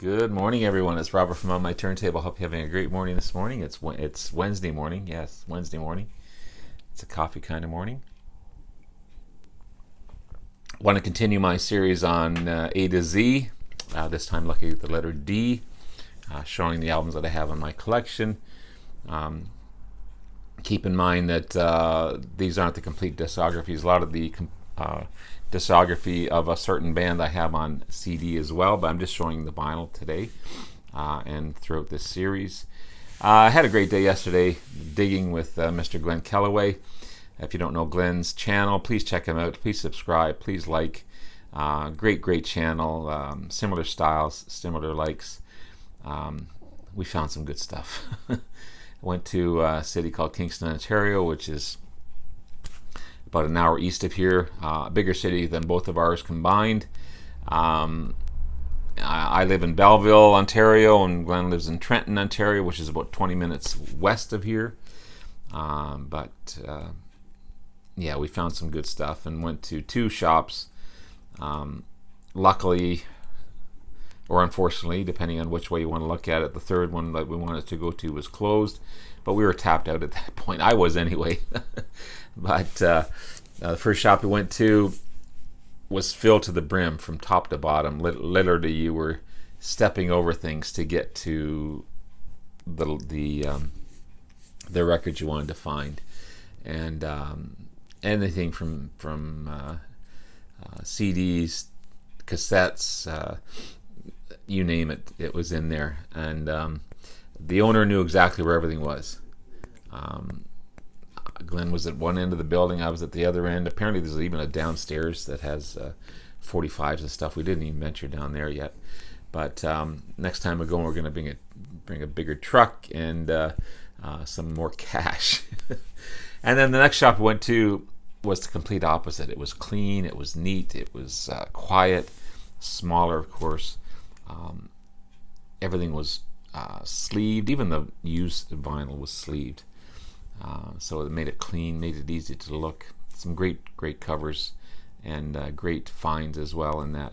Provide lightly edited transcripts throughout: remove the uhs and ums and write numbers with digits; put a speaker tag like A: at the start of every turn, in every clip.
A: Good morning, everyone. It's Robert from On My Turntable. Hope you're having a great morning this morning. It's Wednesday morning. Yes, Wednesday morning. It's a coffee kind of morning. I want to continue my series on A to Z. This time looking at the letter D, showing the albums that I have in my collection. Keep in mind that these aren't the complete discographies. A lot of the discography of a certain band I have on CD as well, but I'm just showing the vinyl today and throughout this series. I had a great day yesterday digging with Mr. Glenn Kellaway. If you don't know Glenn's channel, please check him out. Please subscribe. Please like. Great channel. Similar styles, similar likes. We found some good stuff. Went to a city called Kingston, Ontario, which is about an hour east of here, a bigger city than both of ours combined. I live in Belleville, Ontario, and Glenn lives in Trenton, Ontario, which is about 20 minutes west of here. Yeah, we found some good stuff and went to two shops. Luckily, or unfortunately, depending on which way you want to look at it, the third one that we wanted to go to was closed, but we were tapped out at that point. I was anyway. But the first shop we went to was filled to the brim from top to bottom. Literally, you were stepping over things to get to the records you wanted to find, and anything from CDs, cassettes, you name it, it was in there. And the owner knew exactly where everything was. Glenn was at one end of the building, I was at the other end. Apparently there's even a downstairs that has 45s and stuff. We didn't even venture down there yet. But next time we go, we're going to bring a bigger truck and some more cash. And then the next shop we went to was the complete opposite. It was clean, it was neat, it was quiet, smaller, of course. Everything was sleeved. Even the used vinyl was sleeved. So it made it clean, made it easy to look. Some great covers and great finds as well in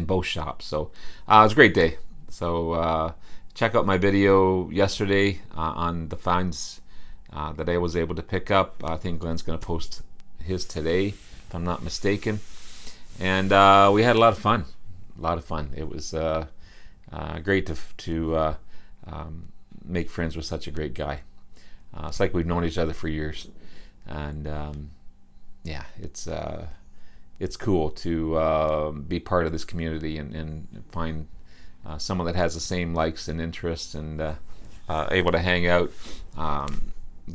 A: both shops. So it was a great day. So check out my video yesterday on the finds that I was able to pick up. I think Glenn's going to post his today, if I'm not mistaken. And we had a lot of fun. It was great to make friends with such a great guy. It's like we've known each other for years, and yeah, it's cool to be part of this community and find someone that has the same likes and interests and able to hang out.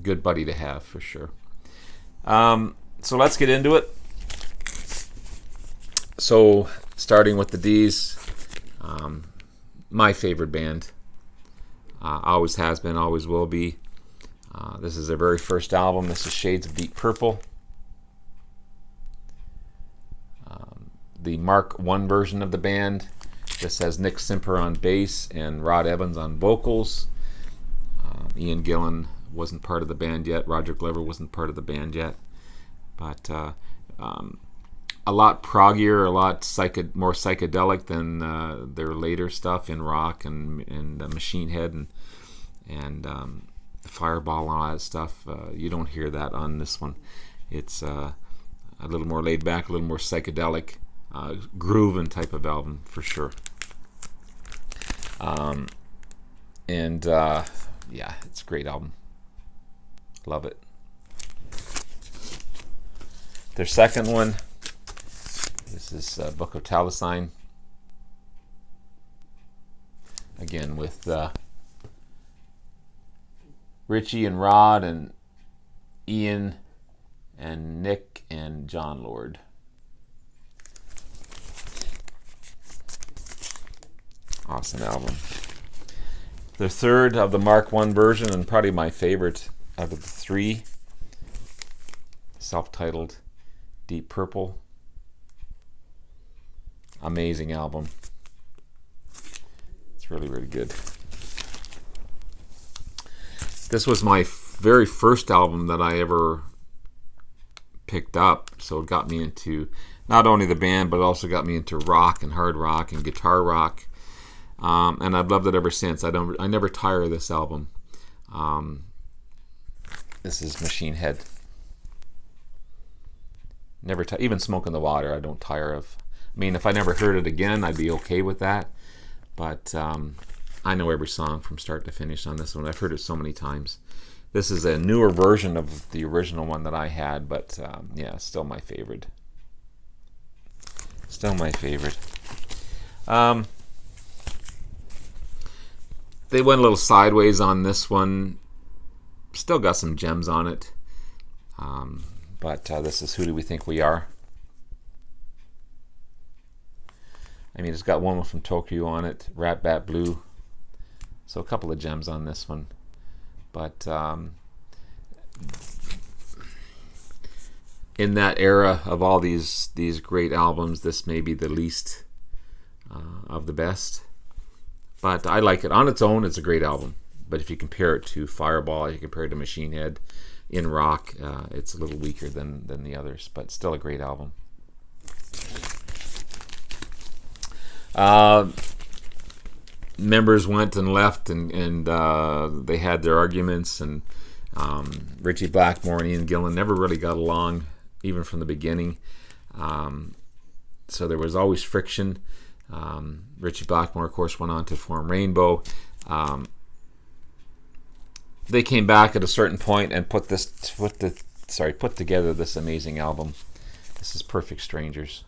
A: Good buddy to have for sure. So let's get into it. So starting with the D's, my favorite band, always has been, always will be. This is their very first album. This is Shades of Deep Purple. The Mark I version of the band. This has Nick Simper on bass and Rod Evans on vocals. Ian Gillan wasn't part of the band yet. Roger Glover wasn't part of the band yet. But a lot proggier, a lot more psychedelic than their later stuff in rock and Machine Head and Fireball and all that stuff. You don't hear that on this one. It's a little more laid back, a little more psychedelic, grooving type of album for sure. Yeah, it's a great album. Love it. Their second one, this is Book of Taliesin. Again with Richie and Rod and Ian and Nick and John Lord. Awesome album. The third of the Mark I version, and probably my favorite out of the three, self-titled Deep Purple. Amazing album. It's really good. This was my very first album that I ever picked up, so it got me into not only the band, but also got me into rock and hard rock and guitar rock. and I've loved it ever since. I never tire of this album. This is Machine Head. Never even Smoke in the Water I don't tire of. I mean, if I never heard it again, I'd be okay with that. But I know every song from start to finish on this one. I've heard it so many times. This is a newer version of the original one that I had, but yeah, still my favorite. Still my favorite. They went a little sideways on this one. Still got some gems on it. But this is Who Do We Think We Are? I mean, it's got one from Tokyo on it, Rat Bat Blue. So a couple of gems on this one. But in that era of all these great albums, this may be the least of the best. But I like it. On its own, it's a great album. But if you compare it to Fireball, you compare it to Machine Head, in rock, it's a little weaker than the others, but still a great album. Members went and left, and they had their arguments, and Ritchie Blackmore and Ian Gillan never really got along, even from the beginning. So there was always friction. Ritchie Blackmore, of course, went on to form Rainbow. They came back at a certain point and put together this amazing album. This is Perfect Strangers.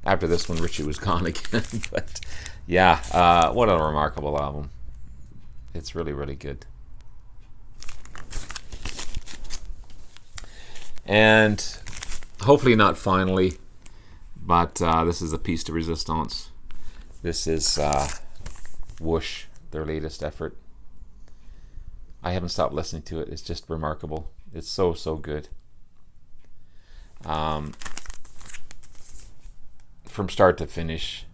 A: After this one, Ritchie was gone again. But yeah, what a remarkable album. It's really, really good. And hopefully not finally, but this is a piece de resistance. This is Whoosh, their latest effort. I haven't stopped listening to it. It's just remarkable. It's so good. From start to finish,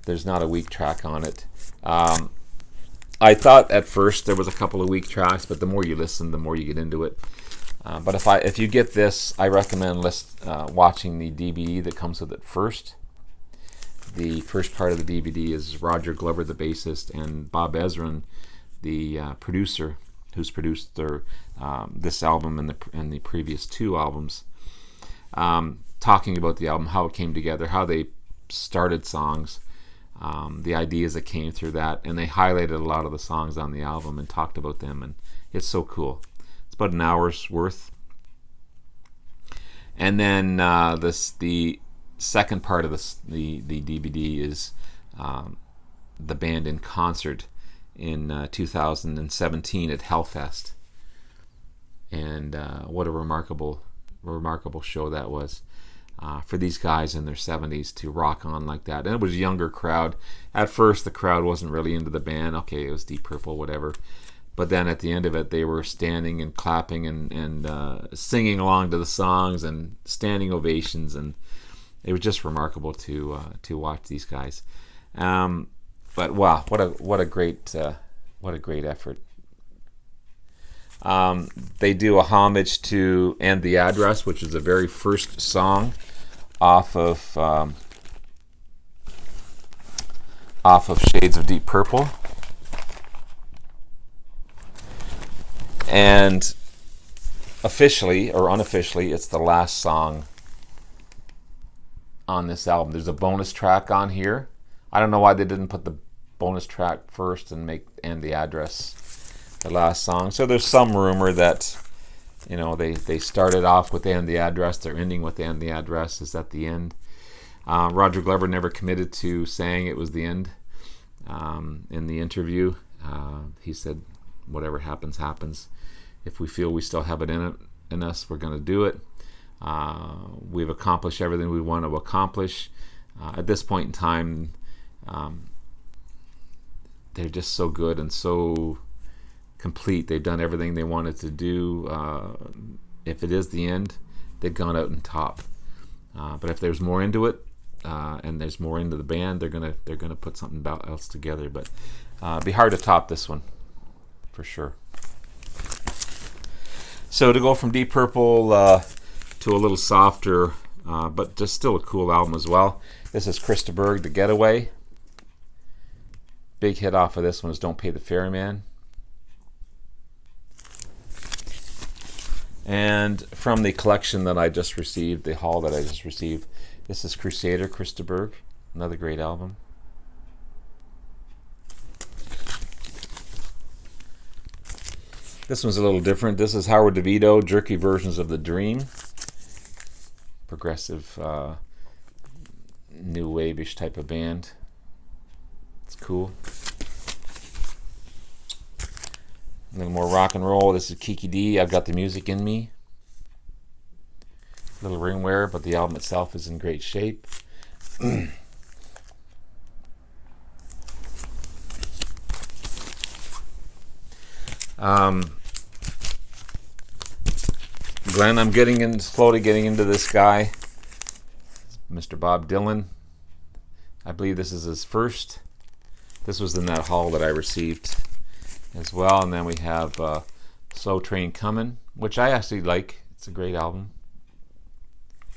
A: there's not a weak track on it. I thought at first there was a couple of weak tracks, but the more you listen, the more you get into it. But if you get this, I recommend watching the DVD that comes with it first. The first part of the DVD is Roger Glover, the bassist, and Bob Ezrin, the producer, who's produced this album and the previous two albums, talking about the album, how it came together, how they started songs, the ideas that came through that, and they highlighted a lot of the songs on the album and talked about them, and it's so cool. It's about an hour's worth. And then the second part of the DVD is the band in concert in 2017 at Hellfest, and what a remarkable show that was, for these guys in their 70s to rock on like that. And it was a younger crowd. At first the crowd wasn't really into the band. Okay, it was Deep Purple, whatever. But then at the end of it, they were standing and clapping and singing along to the songs and standing ovations, and it was just remarkable to watch these guys. But wow, what a great effort. They do a homage to "And the Address," which is the very first song off of Shades of Deep Purple. And officially or unofficially, it's the last song on this album. There's a bonus track on here. I don't know why they didn't put the bonus track first and make "And the Address" the last song. So there's some rumor that, you know, they started off with "And the Address," they're ending with "And the Address" is at the end. Roger Glover never committed to saying it was the end. In the interview, he said, "Whatever happens, happens. If we feel we still have it in us, we're going to do it. We've accomplished everything we want to accomplish." At this point in time, they're just so good and so complete. They've done everything they wanted to do. If it is the end, they've gone out on top. But if there's more into it, and there's more into the band, they're gonna put something else together. But it'd be hard to top this one, for sure. So to go from Deep Purple to a little softer but just still a cool album as well. This is Chris DeBurg, The Getaway. Big hit off of this one is Don't Pay the Ferryman. And from the collection that I just received, the haul that I just received, this is Crusader, Chris DeBurg. Another great album. This one's a little different. This is Howard DeVito, Jerky Versions of the Dream. Progressive, new wave-ish type of band. It's cool. A little more rock and roll. This is Kiki D, I've Got the Music in Me. A little ring wear, but the album itself is in great shape. Glenn, I'm slowly getting into this guy, Mr. Bob Dylan. I believe this is his first. This was in that haul that I received as well. And then we have Slow Train Comin', which I actually like. It's a great album.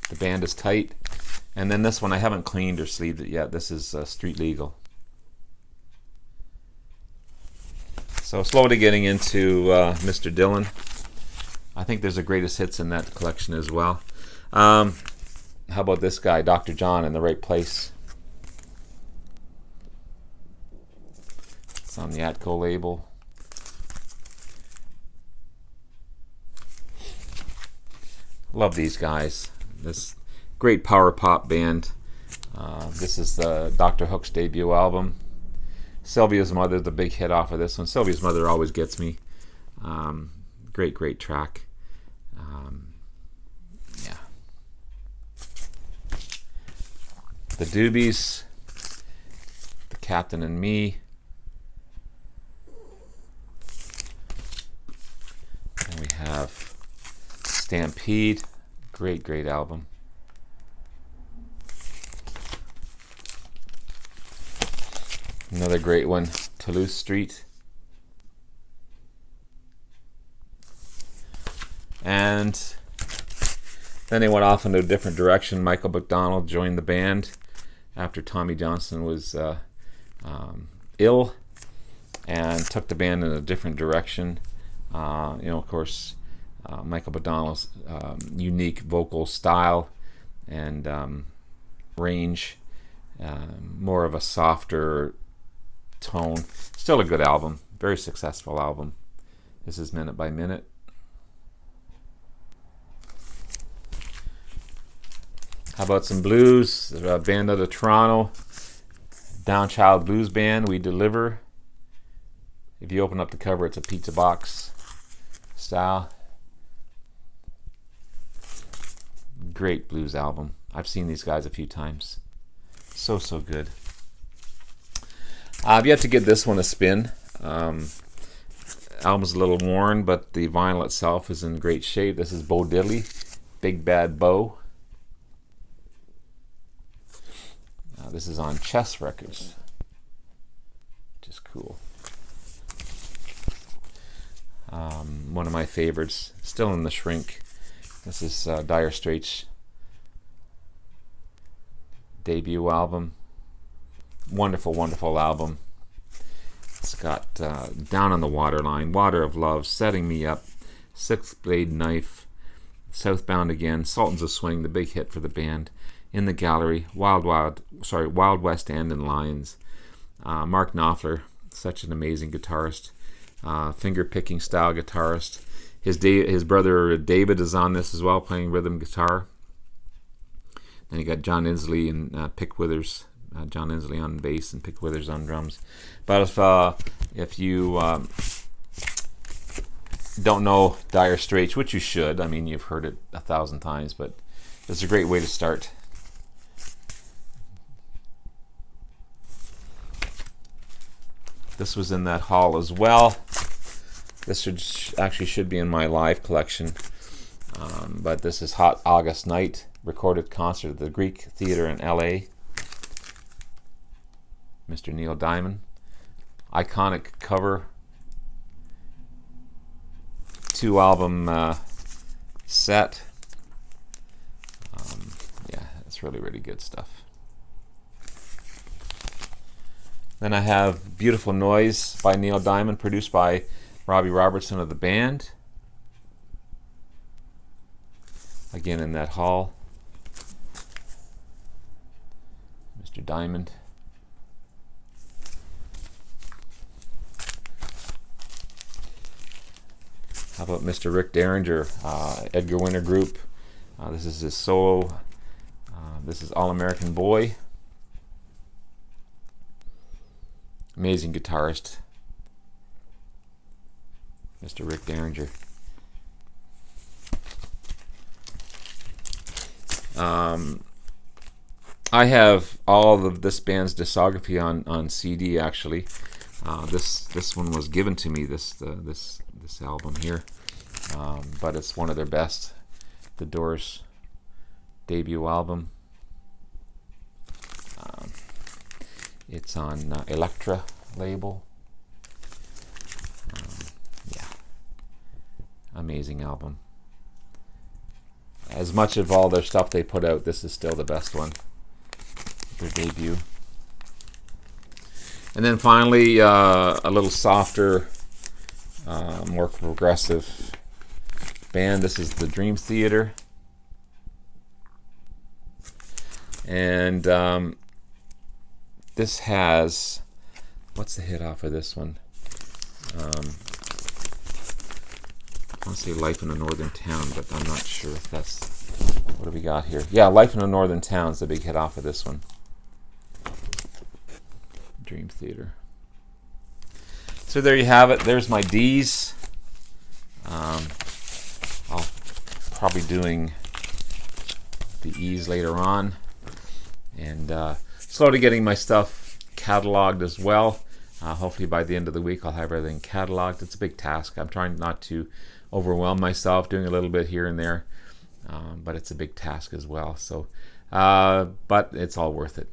A: The band is tight. And then this one, I haven't cleaned or sleeved it yet. This is Street Legal. So slowly getting into Mr. Dylan. I think there's a greatest hits in that collection as well. How about this guy, Dr. John, In the Right Place? It's on the Atco label. Love these guys. This great power pop band. This is the Dr. Hook's debut album. Sylvia's Mother, the big hit off of this one. Sylvia's Mother always gets me. Great track. Yeah. The Doobies, The Captain and Me. And we have Stampede. Great album. Another great one, Toulouse Street. And then they went off into a different direction. Michael McDonald joined the band after Tommy Johnson was ill, and took the band in a different direction. Of course, Michael McDonald's unique vocal style and range, more of a softer tone. Still a good album, very successful album. This is Minute by Minute. How about some blues? A band out of Toronto, Downchild Blues Band, We Deliver. If you open up the cover, it's a pizza box style. Great blues album. I've seen these guys a few times. So good. I've yet to give this one a spin. Album's a little worn, but the vinyl itself is in great shape. This is Bo Diddley, Big Bad Bo. This is on Chess Records, which is cool. One of my favorites, still in the shrink. This is Dire Straits' debut album. Wonderful album. It's got Down on the Waterline, Water of Love, Setting Me Up, Six Blade Knife, Southbound Again, Sultans of Swing, the big hit for the band, In the Gallery, Wild West End and Lions. Mark Knopfler, such an amazing guitarist, finger-picking style guitarist. His brother David is on this as well, playing rhythm guitar. Then you got John Inslee and Pick Withers. John Inslee on bass and Pick Withers on drums. But if you don't know Dire Straits, which you should, I mean, you've heard it 1,000 times, but it's a great way to start. This was in that haul as well. This should be in my live collection. But this is Hot August Night, recorded concert at the Greek Theater in LA. Mr. Neil Diamond. Iconic cover. 2-album set. That's really, really good stuff. Then I have Beautiful Noise by Neil Diamond, produced by Robbie Robertson of the band. Again in that hall. Mr. Diamond. How about Mr. Rick Derringer, Edgar Winter Group. This is his solo. This is All American Boy. Amazing guitarist, Mr. Rick Derringer. I have all of this band's discography on CD. Actually, this one was given to me. This album here, but it's one of their best. The Doors debut album. It's on Elektra label. Yeah, amazing album. As much of all their stuff they put out, this is still the best one. Their debut. And then finally, a little softer, more progressive band. This is the Dream Theater. And this has, what's the hit off of this one? I want to say Life in a Northern Town, but I'm not sure if that's, what do we got here? Yeah, Life in a Northern Town is the big hit off of this one. Dream Theater. So there you have it. There's my D's. I'll probably doing the E's later on. And slowly getting my stuff cataloged as well. Hopefully by the end of the week I'll have everything cataloged. It's a big task. I'm trying not to overwhelm myself, doing a little bit here and there, but it's a big task as well. So, but it's all worth it.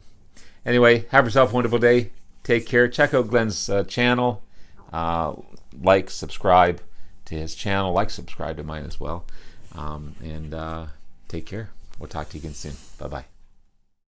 A: Anyway, have yourself a wonderful day. Take care. Check out Glenn's channel. Like, subscribe to his channel. Like, subscribe to mine as well. And take care. We'll talk to you again soon. Bye-bye.